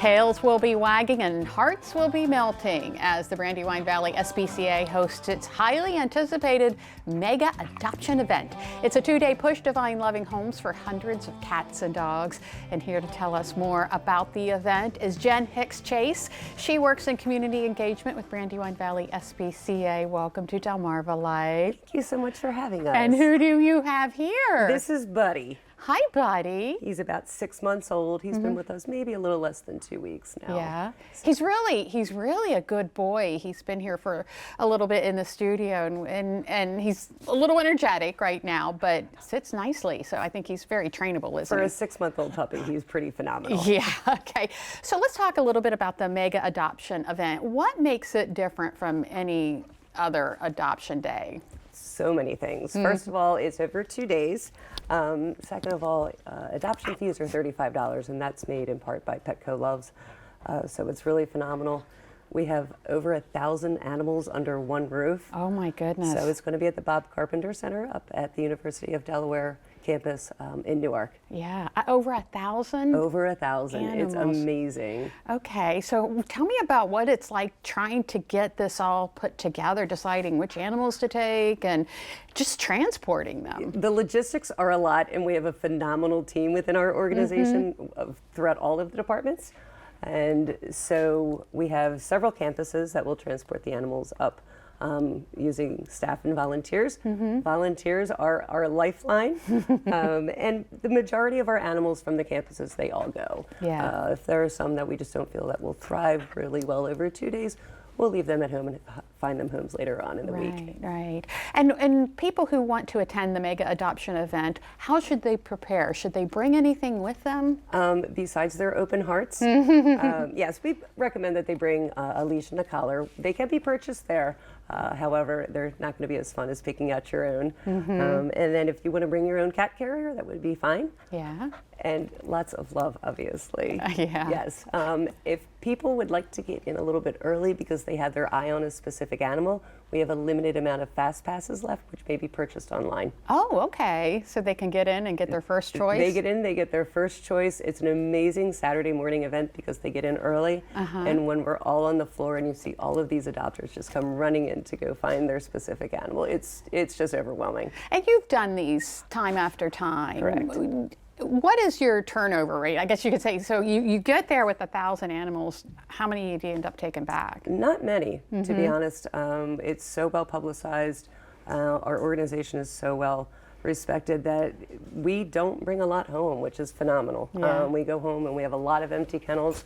Tails will be wagging and hearts will be melting as the Brandywine Valley SPCA hosts its highly anticipated mega adoption event. It's a two-day push to find loving homes for hundreds of cats and dogs. And here to tell us more about the event is Jen Hicks-Chase. She works in community engagement with Brandywine Valley SPCA. Welcome to DelmarvaLife. Thank you so much for having us. And who do you have here? This is Buddy. Hi, Buddy. He's about 6 months old. He's been with us maybe a little less than 2 weeks now. Yeah, he's really a good boy. He's been here for a little bit in the studio, and he's a little energetic right now, but sits nicely. So I think he's very trainable, isn't he? For a 6-month-old puppy, he's pretty phenomenal. Yeah. Okay. So let's talk a little bit about the mega adoption event. What makes it different from any other adoption day? So many things. First of all, it's over 2 days. Second of all, adoption fees are $35, and that's made in part by Petco Loves. So it's really phenomenal. We have over 1,000 animals under one roof. Oh my goodness. So it's going to be at the Bob Carpenter Center up at the University of Delaware campus in Newark. Yeah, over 1,000? Over 1,000. Animals. It's amazing. Okay, so tell me about what it's like trying to get this all put together, deciding which animals to take and just transporting them. The logistics are a lot, and we have a phenomenal team within our organization throughout all of the departments. And so we have several campuses that will transport the animals up using staff and volunteers. Volunteers are our lifeline, and the majority of our animals from the campuses, they all go. Yeah. If there are some that we just don't feel that will thrive really well over 2 days, we'll leave them at home and find them homes later on in the week. Right. And people who want to attend the mega adoption event, how should they prepare? Should they bring anything with them? Besides their open hearts, yes, we recommend that they bring a leash and a collar. They can be purchased there. However, they're not going to be as fun as picking out your own. And then if you want to bring your own cat carrier, that would be fine. Yeah. And lots of love, obviously. Yeah. Yes. If people would like to get in a little bit early because they have their eye on a specific animal, we have a limited amount of fast passes left, which may be purchased online. Oh, okay. So they can get in and get their first choice? They get in, they get their first choice. It's an amazing Saturday morning event because they get in early. And when we're all on the floor and you see all of these adopters just come running in to go find their specific animal, it's just overwhelming. And you've done these time after time. Correct. What is your turnover rate? I guess you could say, so you get there with 1,000 animals. How many do you end up taking back? Not many, to be honest. It's so well publicized. Our organization is so well respected that we don't bring a lot home, which is phenomenal. Yeah. We go home and we have a lot of empty kennels,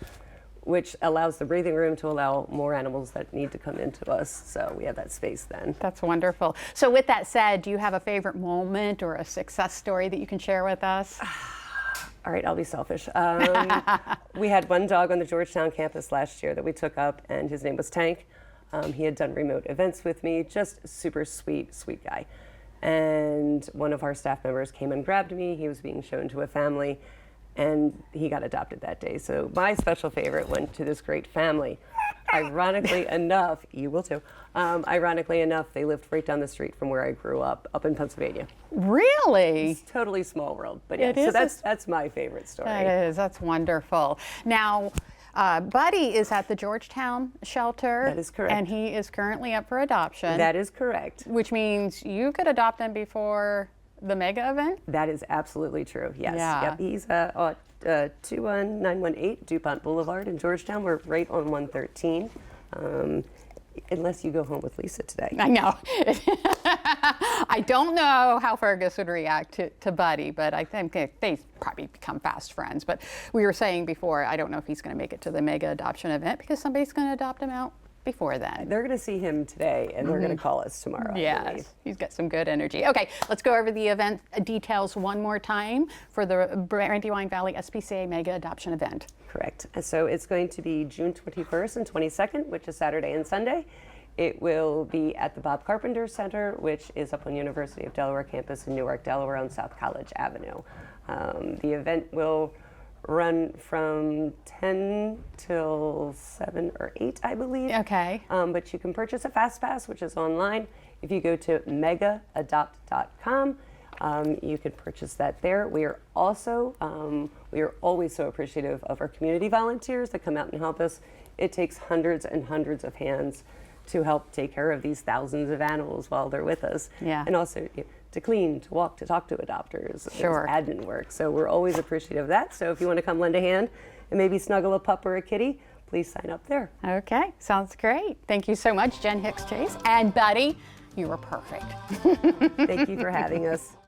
which allows the breathing room to allow more animals that need to come into us. So we have that space then. That's wonderful. So with that said, do you have a favorite moment or a success story that you can share with us? All right, I'll be selfish. We had one dog on the Georgetown campus last year that we took up, and his name was Tank. He had done remote events with me, just super sweet guy. And one of our staff members came and grabbed me. He was being shown to a family, and he got adopted that day. So my special favorite went to this great family. Ironically enough, you will too. Ironically enough, they lived right down the street from where I grew up in Pennsylvania. Really? It's totally small world, but yeah. It is. So that's my favorite story. That is. That's wonderful. Now, Buddy is at the Georgetown shelter. That is correct. And he is currently up for adoption. That is correct. Which means you could adopt him before the mega event? That is absolutely true, yes. Yeah. Yep. He's 21918 DuPont Boulevard in Georgetown. We're right on 113. Unless you go home with Lisa today. I know. I don't know how Fergus would react to Buddy, but I think they probably become fast friends. But we were saying before, I don't know if he's going to make it to the mega adoption event because somebody's going to adopt him out before then. They're going to see him today, and they're going to call us tomorrow. Yes, he's got some good energy. Okay, let's go over the event details one more time for the Brandywine Valley SPCA Mega Adoption Event. Correct. So it's going to be June 21st and 22nd, which is Saturday and Sunday. It will be at the Bob Carpenter Center, which is up on University of Delaware campus in Newark, Delaware on South College Avenue. The event will run from 10 till 7 or 8, I believe. Okay. But you can purchase a Fast Pass, which is online. If you go to megaadopt.com, You can purchase that there. We are also, we are always so appreciative of our community volunteers that come out and help us. It takes hundreds and hundreds of hands to help take care of these thousands of animals while they're with us. Yeah. And also to clean, to walk, to talk to adopters. Sure. There's admin work. So we're always appreciative of that. So if you want to come lend a hand and maybe snuggle a pup or a kitty, please sign up there. Okay, sounds great. Thank you so much, Jen Hicks Chase. And Buddy, you were perfect. Thank you for having us.